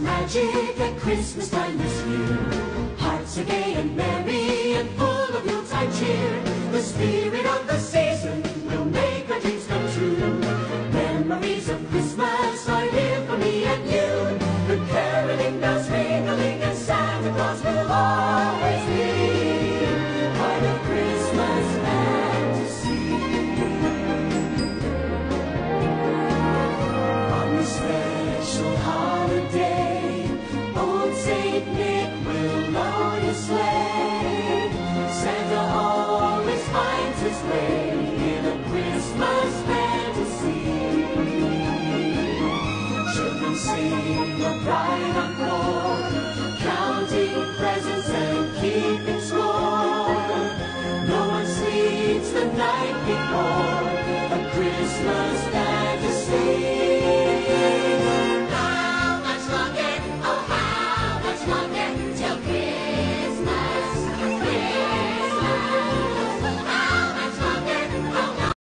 Magic at Christmas time this year. Hearts are gay and merry and full of Yuletide cheer. The spirit of the season will make our dreams come true. Memories of Christmas are here for me and you. The caroling bells ringing and Santa Claus will always be part of Christmas fantasy. On this special holiday, old Saint Nick will load his sleigh. Santa always finds his way in a Christmas fantasy. Children sing a pride on board, counting